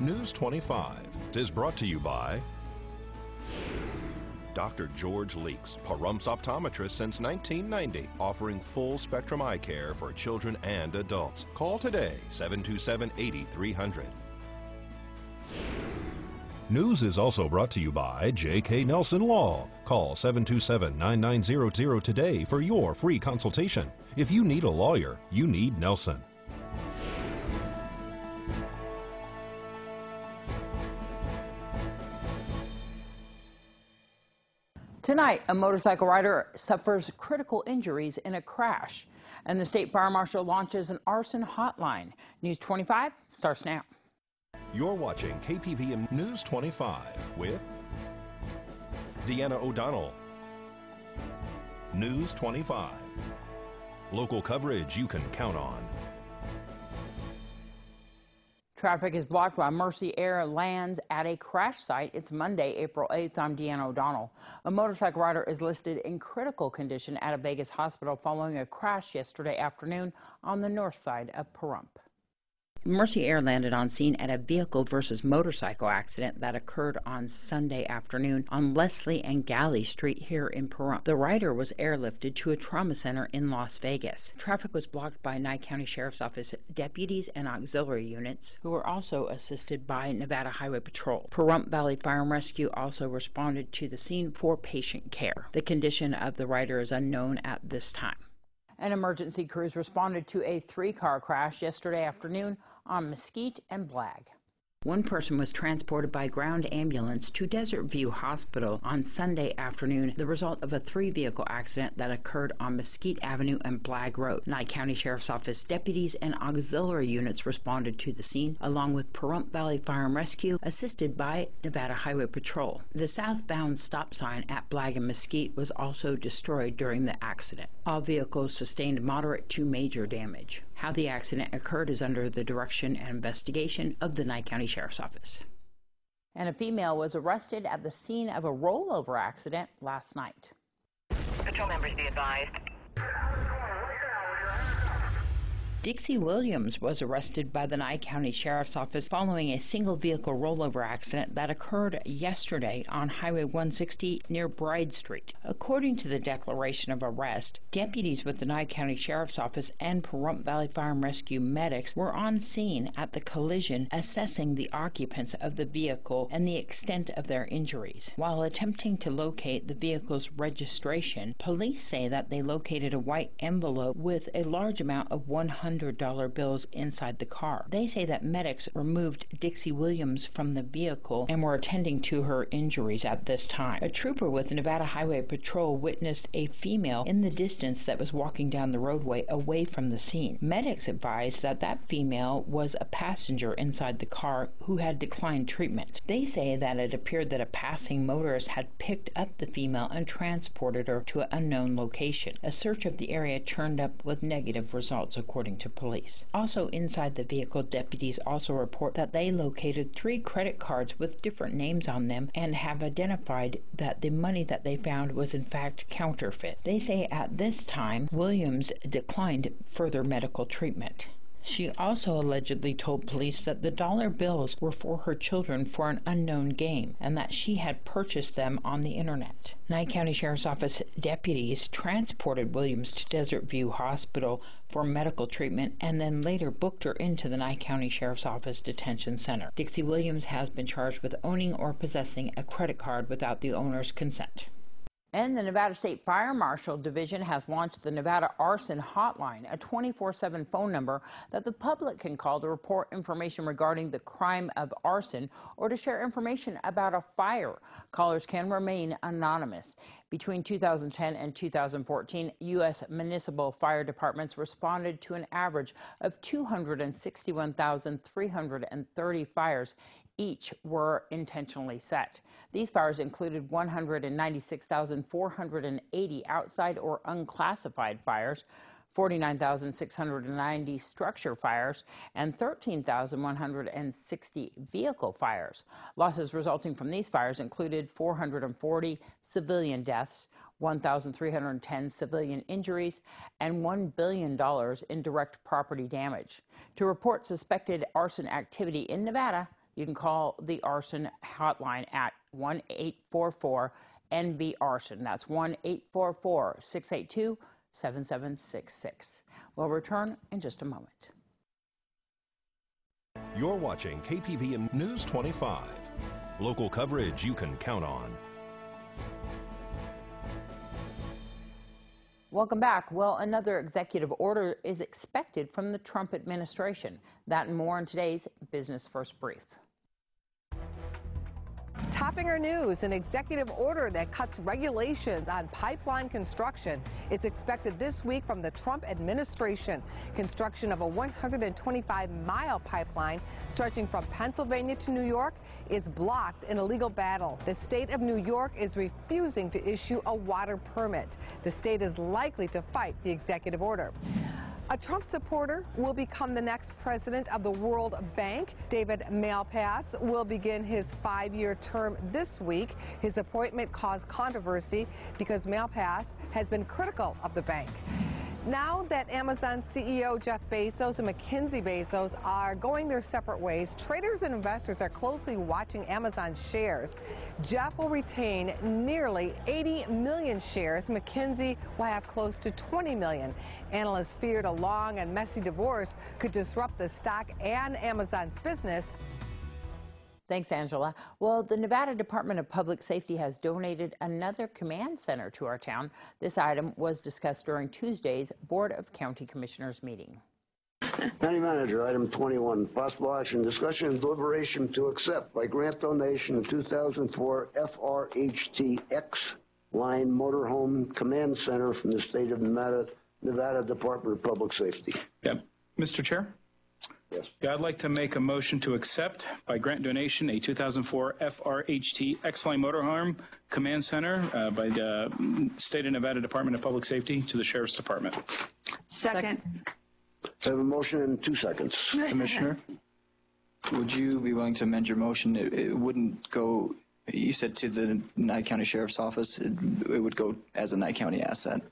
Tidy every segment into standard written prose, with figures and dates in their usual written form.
News 25 is brought to you by Dr. George Leeks, Pahrumps optometrist since 1990, offering full spectrum eye care for children and adults. Call today, 727-8300. News is also brought to you by J.K. Nelson Law. Call 727-9900 today for your free consultation. If you need a lawyer, you need Nelson. Tonight, a motorcycle rider suffers critical injuries in a crash, and the state fire marshal launches an arson hotline. News 25 starts now. You're watching KPVM News 25 with Deanna O'Donnell. News 25. Local coverage you can count on. Traffic is blocked while Mercy Air lands at a crash site. It's Monday, April 8th. I'm Deanna O'Donnell. A motorcycle rider is listed in critical condition at a Vegas hospital following a crash yesterday afternoon on the north side of Pahrump. Mercy Air landed on scene at a vehicle versus motorcycle accident that occurred on Sunday afternoon on Leslie and Galley Street here in Pahrump. The rider was airlifted to a trauma center in Las Vegas. Traffic was blocked by Nye County Sheriff's Office deputies and auxiliary units, who were also assisted by Nevada Highway Patrol. Pahrump Valley Fire and Rescue also responded to the scene for patient care. The condition of the rider is unknown at this time. And emergency crews responded to a 3-car crash yesterday afternoon on Mesquite and Blag. One person was transported by ground ambulance to Desert View Hospital on Sunday afternoon, the result of a 3-vehicle accident that occurred on Mesquite Avenue and Blag Road. Nye County Sheriff's Office deputies and auxiliary units responded to the scene, along with Pahrump Valley Fire and Rescue, assisted by Nevada Highway Patrol. The southbound stop sign at Blag and Mesquite was also destroyed during the accident. All vehicles sustained moderate to major damage. How the accident occurred is under the direction and investigation of the Nye County Sheriff's Office. And a female was arrested at the scene of a rollover accident last night. Patrol members be advised. Dixie Williams was arrested by the Nye County Sheriff's Office following a single-vehicle rollover accident that occurred yesterday on Highway 160 near Bride Street. According to the declaration of arrest, deputies with the Nye County Sheriff's Office and Pahrump Valley Fire and Rescue medics were on scene at the collision, assessing the occupants of the vehicle and the extent of their injuries. While attempting to locate the vehicle's registration, police say that they located a white envelope with a large amount of $100 bills inside the car. They say that medics removed Dixie Williams from the vehicle and were attending to her injuries at this time. A trooper with Nevada Highway Patrol witnessed a female in the distance that was walking down the roadway away from the scene. Medics advised that that female was a passenger inside the car who had declined treatment. They say that it appeared that a passing motorist had picked up the female and transported her to an unknown location. A search of the area turned up with negative results, according to police. Also inside the vehicle, deputies also report that they located 3 credit cards with different names on them and have identified that the money that they found was in fact counterfeit. They say at this time, Williams declined further medical treatment. She also allegedly told police that the dollar bills were for her children for an unknown game and that she had purchased them on the internet. Nye County Sheriff's Office deputies transported Williams to Desert View Hospital for medical treatment and then later booked her into the Nye County Sheriff's Office Detention Center. Dixie Williams has been charged with owning or possessing a credit card without the owner's consent. And the Nevada State Fire Marshal Division has launched the Nevada Arson Hotline, a 24/7 phone number that the public can call to report information regarding the crime of arson or to share information about a fire. Callers can remain anonymous. Between 2010 and 2014, U.S. municipal fire departments responded to an average of 261,330 fires. Each were intentionally set. These fires included 196,480 outside or unclassified fires, 49,690 structure fires, and 13,160 vehicle fires. Losses resulting from these fires included 440 civilian deaths, 1,310 civilian injuries, and $1 billion in direct property damage. To report suspected arson activity in Nevada, You can call the arson hotline at 1-844-NV-ARSON. That's 1-844-682-7766. We'll return in just a moment. You're watching KPVM News 25. Local coverage you can count on. Welcome back. Well, another executive order is expected from the Trump administration. That and more in today's Business First Brief. Topping our news, an executive order that cuts regulations on pipeline construction is expected this week from the Trump administration. Construction of a 125-mile pipeline stretching from Pennsylvania to New York is blocked in a legal battle. The state of New York is refusing to issue a water permit. The state is likely to fight the executive order. A Trump supporter will become the next president of the World Bank. David Malpass will begin his 5-year term this week. His appointment caused controversy because Malpass has been critical of the bank. Now that Amazon CEO Jeff Bezos and Mackenzie Bezos are going their separate ways, traders and investors are closely watching Amazon's shares. Jeff will retain nearly 80 million shares. Mackenzie will have close to 20 million. Analysts feared a long and messy divorce could disrupt the stock and Amazon's business. Thanks, Angela. Well, the Nevada Department of Public Safety has donated another command center to our town. This item was discussed during Tuesday's Board of County Commissioners meeting. County Manager, item 21, possible action, discussion and deliberation to accept by grant donation the 2004 FRHT X-Line Motorhome Command Center from the state of Nevada Department of Public Safety. Yep. Mr. Chair? Yes. Yeah, I'd like to make a motion to accept by grant donation a 2004 FRHT X-Line Motorhome Command Center by the State of Nevada Department of Public Safety to the Sheriff's Department. Second. I have a motion in 2 seconds. Commissioner, would you be willing to amend your motion? It wouldn't go, you said to the Nye County Sheriff's Office, it would go as a Nye County asset.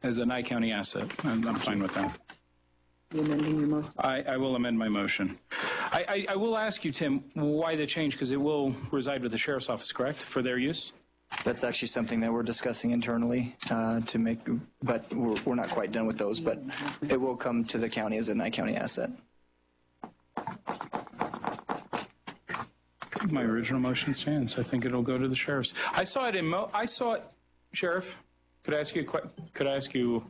As a Nye County asset. I'm fine with that. Amending your motion. I will amend my motion. I will ask you, Tim, why the change, because it will reside with the Sheriff's Office, correct, for their use? That's actually something that we're discussing internally to make, but we're not quite done with those, but it will come to the county as a Nye County asset. My original motion stands. I think it'll go to the Sheriff's. I saw it, Sheriff, could I ask you,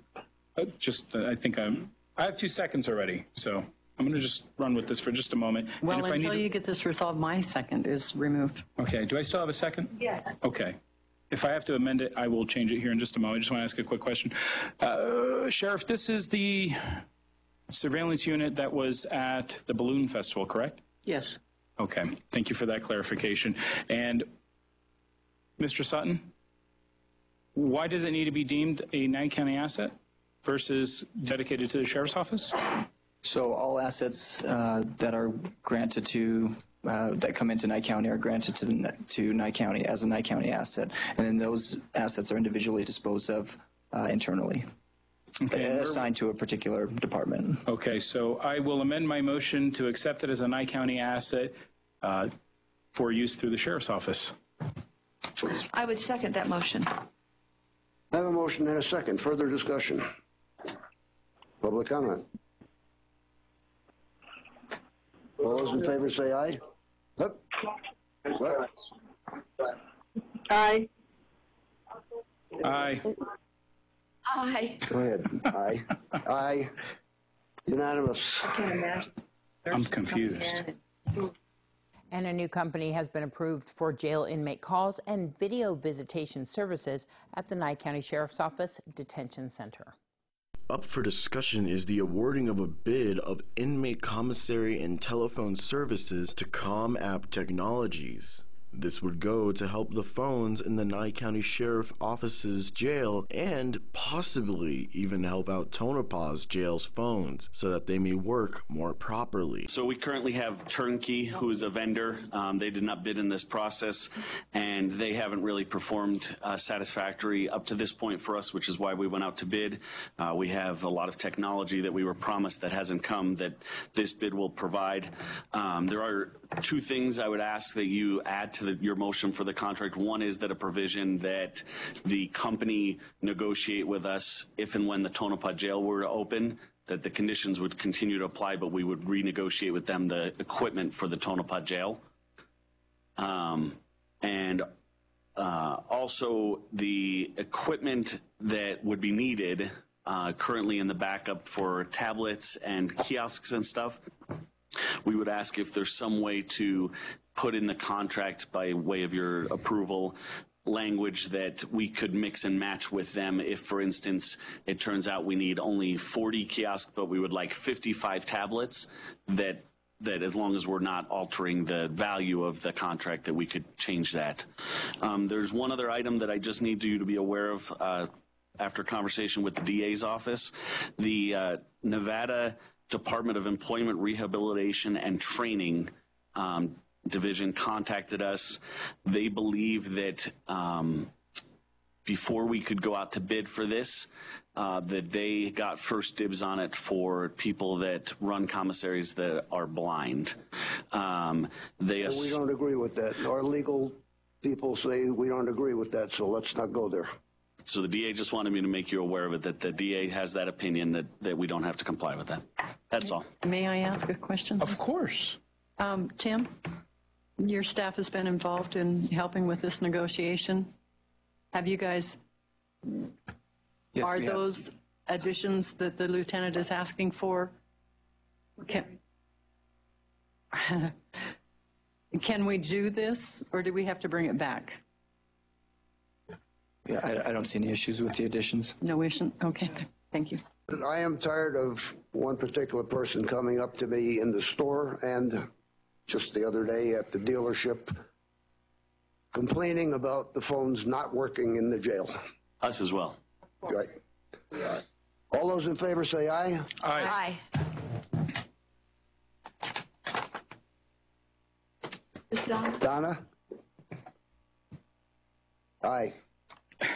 I have 2 seconds already, so I'm going to just run with this for just a moment. Well, until you get this resolved, my second is removed. Okay. Do I still have a second? Yes. Okay. If I have to amend it, I will change it here in just a moment. I just want to ask a quick question. Sheriff, this is the surveillance unit that was at the Balloon Festival, correct? Yes. Okay. Thank you for that clarification. And Mr. Sutton, why does it need to be deemed a Nye County asset versus dedicated to the Sheriff's Office? So all assets that are granted to that come into Nye County are granted to Nye County as a Nye County asset, and then those assets are individually disposed of internally, assigned to a particular department. Okay, so I will amend my motion to accept it as a Nye County asset for use through the Sheriff's Office. I would second that motion. I have a motion and a second. Further discussion. Public comment. All those in favor say aye. What? Aye. Aye. Aye. Go ahead. Aye. Aye. Unanimous. I can't imagine. I'm confused. And a new company has been approved for jail inmate calls and video visitation services at the Nye County Sheriff's Office Detention Center. Up for discussion is the awarding of a bid of inmate commissary and telephone services to ComApp Technologies. This would go to help the phones in the Nye County Sheriff Office's jail and possibly even help out Tonopah's jail's phones so that they may work more properly. So we currently have Turnkey, who is a vendor. They did not bid in this process, and they haven't really performed satisfactory up to this point for us, which is why we went out to bid. We have a lot of technology that we were promised that hasn't come that this bid will provide. There are two things I would ask that you add to your motion for the contract. One is that a provision that the company negotiate with us if and when the Tonopah jail were to open, that the conditions would continue to apply, but we would renegotiate with them the equipment for the Tonopah jail. Also the equipment that would be needed currently in the backup for tablets and kiosks and stuff. We would ask if there's some way to put in the contract by way of your approval language that we could mix and match with them if, for instance, it turns out we need only 40 kiosks, but we would like 55 tablets, that as long as we're not altering the value of the contract, that we could change that. There's one other item that I just need you to be aware of after conversation with the DA's office. The Nevada Department of Employment, Rehabilitation, and Training Division contacted us. They believe that before we could go out to bid for this, that they got first dibs on it for people that run commissaries that are blind. We don't agree with that. Our legal people say we don't agree with that, so let's not go there. So the DA just wanted me to make you aware of it, that the DA has that opinion that we don't have to comply with that. That's all. May I ask a question? Of course. Tim, your staff has been involved in helping with this negotiation. Have you guys, Yes, are we have. those additions that the lieutenant is asking for? Can we do this, or do we have to bring it back? Yeah, I don't see any issues with the additions. No issue. Okay, thank you. I am tired of one particular person coming up to me in the store and just the other day at the dealership complaining about the phones not working in the jail. Us as well. Right. All those in favor say aye. Aye. Donna? Aye.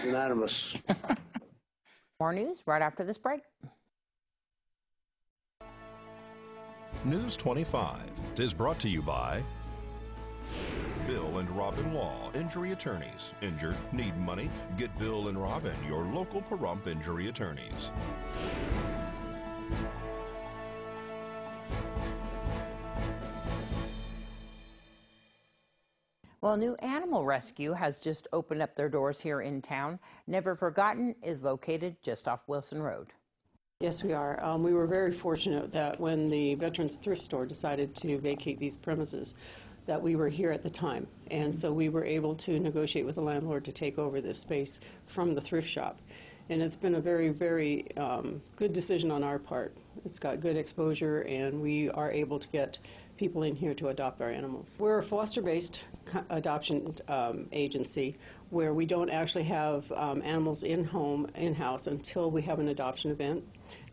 Unanimous. More news right after this break. News 25 is brought to you by Bill and Robin Law, injury attorneys. Injured, need money? Get Bill and Robin, your local Pahrump injury attorneys. Well, new animal rescue has just opened up their doors here in town. Never Forgotten is located just off Wilson Road. Yes, we are. We were very fortunate that when the Veterans Thrift Store decided to vacate these premises, that we were here at the time. And so we were able to negotiate with the landlord to take over this space from the thrift shop. And it's been a very, very good decision on our part. It's got good exposure, and we are able to get people in here to adopt our animals. We're a foster-based adoption agency where we don't actually have animals in-house until we have an adoption event,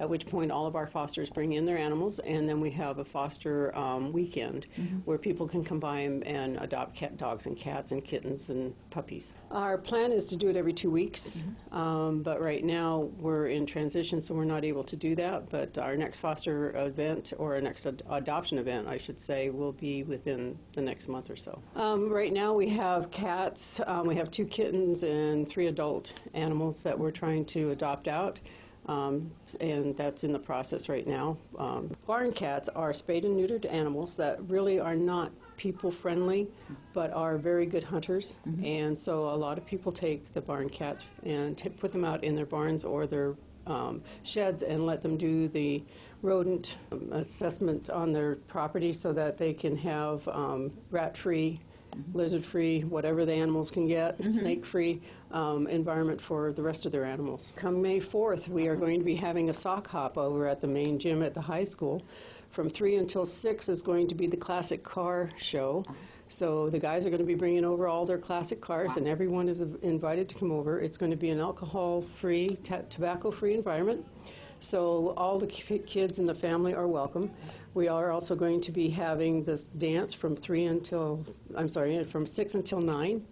at which point all of our fosters bring in their animals, and then we have a foster weekend where people can come by and adopt dogs and cats and kittens and puppies. Our plan is to do it every 2 weeks, but right now we're in transition, so we're not able to do that. But our next foster event, or our next adoption event, I should say, will be within the next month or so. Right now we have cats, we have 2 kittens and 3 adult animals that we're trying to adopt out. And that's in the process right now. Barn cats are spayed and neutered animals that really are not people friendly, but are very good hunters. And so a lot of people take the barn cats and put them out in their barns or their sheds and let them do the rodent assessment on their property so that they can have rat-free, lizard-free, whatever the animals can get, snake-free environment for the rest of their animals. Come May 4th, we are going to be having a sock hop over at the main gym at the high school. From 3 until 6 is going to be the classic car show. So the guys are going to be bringing over all their classic cars, and everyone is invited to come over. It's going to be an alcohol-free, tobacco-free environment. So all the kids in the family are welcome. We are also going to be having this dance from 6 until 9.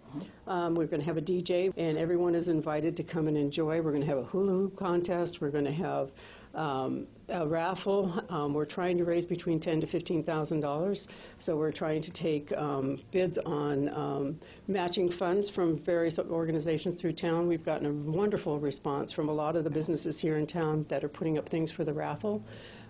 We're going to have a DJ, and everyone is invited to come and enjoy. We're going to have a hula hoop contest. We're going to have a raffle. We're trying to raise between $10,000 to $15,000. So we're trying to take bids on matching funds from various organizations through town. We've gotten a wonderful response from a lot of the businesses here in town that are putting up things for the raffle.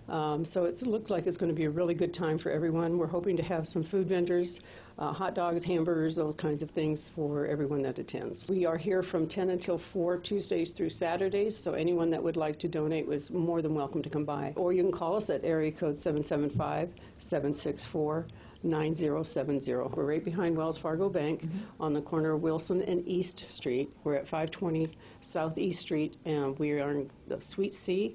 So it looks like it's going to be a really good time for everyone. We're hoping to have some food vendors, hot dogs, hamburgers, those kinds of things for everyone that attends. We are here from 10 until 4, Tuesdays through Saturdays, so anyone that would like to donate was more than welcome to come by. Or you can call us at area code 775-764-9070. We're right behind Wells Fargo Bank on the corner of Wilson and East Street. We're at 520 South East Street, and we are in the Suite C.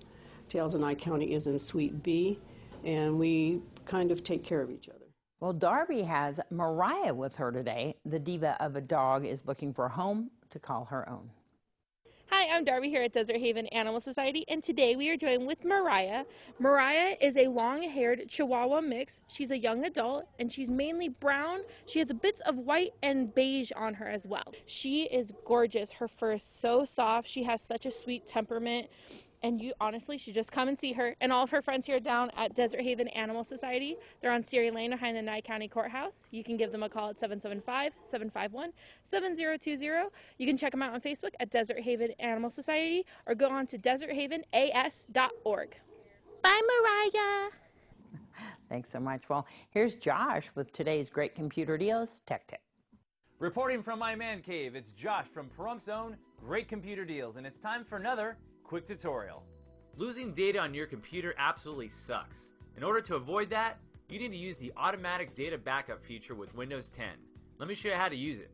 Tails and I County is in Suite B, and we kind of take care of each other. Well, Darby has Mariah with her today. The diva of a dog is looking for a home to call her own. Hi, I'm Darby here at Desert Haven Animal Society, and today we are joined with Mariah. Mariah is a long-haired Chihuahua mix. She's a young adult, and she's mainly brown. She has a bits of white and beige on her as well. She is gorgeous. Her fur is so soft. She has such a sweet temperament. And you honestly should just come and see her and all of her friends here down at Desert Haven Animal Society. They're on Ceres Lane behind the Nye County Courthouse. You can give them a call at 775-751-7020. You can check them out on Facebook at Desert Haven Animal Society or go on to deserthavenas.org. Bye, Mariah. Thanks so much. Well, here's Josh with today's Great Computer Deals Tech Tip. Reporting from my man cave, it's Josh from Pahrumph's own Great Computer Deals, and it's time for another quick tutorial. Losing data on your computer absolutely sucks. In order to avoid that, you need to use the automatic data backup feature with Windows 10. Let me show you how to use it.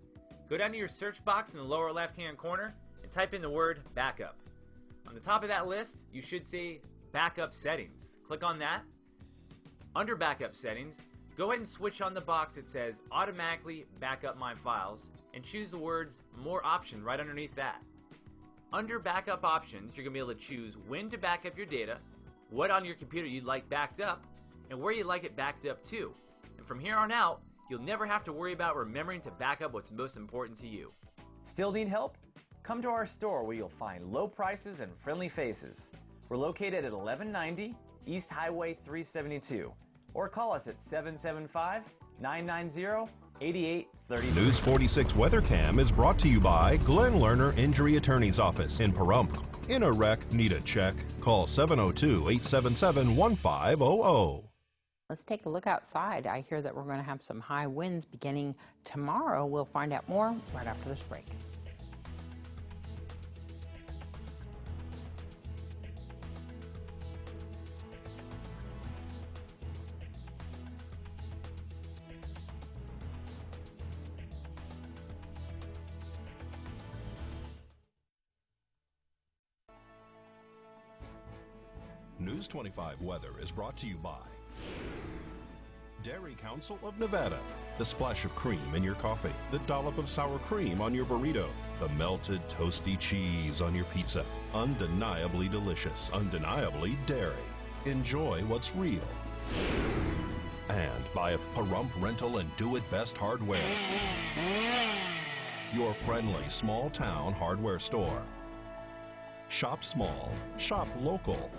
Go down to your search box in the lower left-hand corner and type in the word backup. On the top of that list, you should say backup settings. Click on that. Under backup settings, go ahead and switch on the box that says automatically backup my files and choose the words more option right underneath that. Under backup options, you're going to be able to choose when to back up your data, what on your computer you'd like backed up, and where you'd like it backed up to. And from here on out, you'll never have to worry about remembering to back up what's most important to you. Still need help? Come to our store where you'll find low prices and friendly faces. We're located at 1190 East Highway 372. Or call us at 775-990-8833. News 46 Weather Cam is brought to you by Glenn Lerner Injury Attorney's Office in Pahrump. In a wreck, need a check? Call 702-877-1500. Let's take a look outside. I hear that we're going to have some high winds beginning tomorrow. We'll find out more right after this break. News 25 Weather is brought to you by Dairy Council of Nevada. The splash of cream in your coffee, the dollop of sour cream on your burrito, the melted toasty cheese on your pizza. Undeniably delicious, undeniably dairy. Enjoy what's real. And by a Pahrump Rental and Do It Best Hardware. Your friendly small town hardware store. Shop small, shop local.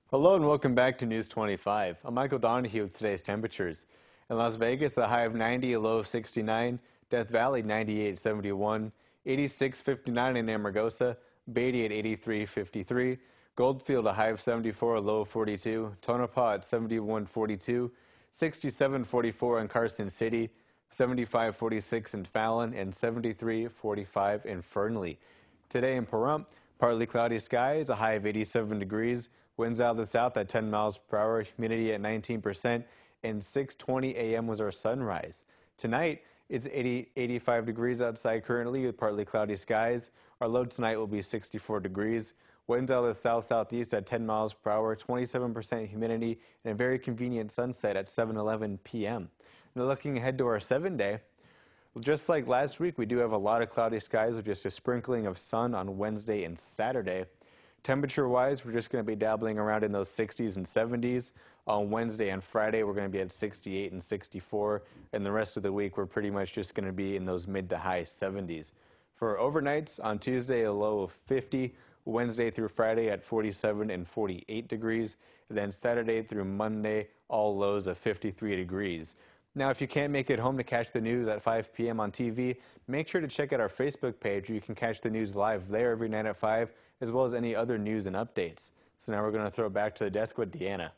Hello and welcome back to News 25. I'm Michael Donahue with today's temperatures. In Las Vegas, a high of 90, a low of 69. Death Valley, 98, 71. 86, 59 in Amargosa. Beatty at 83, 53. Goldfield, a high of 74, a low of 42. Tonopah at 71, 42. 67, 44 in Carson City. 75, 46 in Fallon. And 73, 45 in Fernley. Today in Pahrump, partly cloudy skies, a high of 87 degrees. Winds out of the south at 10 miles per hour, humidity at 19%, and 6:20 a.m. was our sunrise. Tonight, It's 85 degrees outside currently with partly cloudy skies. Our low tonight will be 64 degrees. Winds out of the south-southeast at 10 miles per hour, 27% humidity, and a very convenient sunset at 7:11 p.m. Now looking ahead to our 7-day, just like last week, we do have a lot of cloudy skies with just a sprinkling of sun on Wednesday and Saturday. Temperature-wise, we're just going to be dabbling around in those 60s and 70s. On Wednesday and Friday, we're going to be at 68 and 64, and the rest of the week, we're pretty much just going to be in those mid to high 70s. For overnights, on Tuesday, a low of 50, Wednesday through Friday at 47 and 48 degrees, and then Saturday through Monday, all lows of 53 degrees. Now, if you can't make it home to catch the news at 5 p.m. on TV, make sure to check out our Facebook page where you can catch the news live there every night at 5, as well as any other news and updates. So now we're going to throw it back to the desk with Deanna.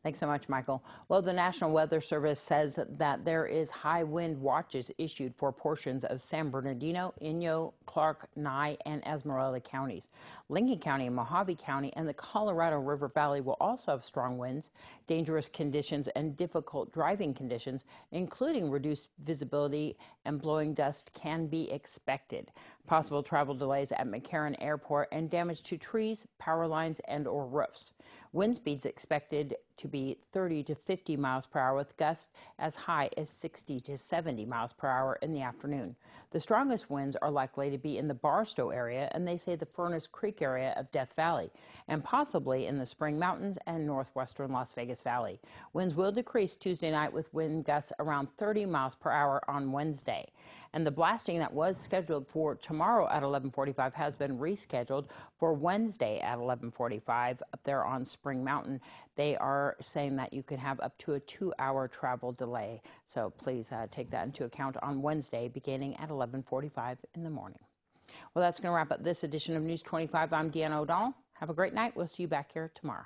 Thanks so much, Michael. Well, the National Weather Service says that there is high wind watches issued for portions of San Bernardino, Inyo, Clark, Nye, and Esmeralda counties. Lincoln County and Mojave County and the Colorado River Valley will also have strong winds, dangerous conditions, and difficult driving conditions, including reduced visibility and blowing dust can be expected. Possible travel delays at McCarran Airport and damage to trees, power lines, and/or roofs. Wind speeds expected to be 30 to 50 miles per hour with gusts as high as 60 to 70 miles per hour in the afternoon. The strongest winds are likely to be in the Barstow area, and they say the Furnace Creek area of Death Valley, and possibly in the Spring Mountains and northwestern Las Vegas Valley. Winds will decrease Tuesday night with wind gusts around 30 miles per hour on Wednesday. And the blasting that was scheduled for tomorrow at 11:45 has been rescheduled for Wednesday at 11:45 up there on Spring Mountain. They are saying that you could have up to a 2-hour travel delay. So please take that into account on Wednesday beginning at 11:45 in the morning. Well, that's going to wrap up this edition of News 25. I'm Deanna O'Donnell. Have a great night. We'll see you back here tomorrow.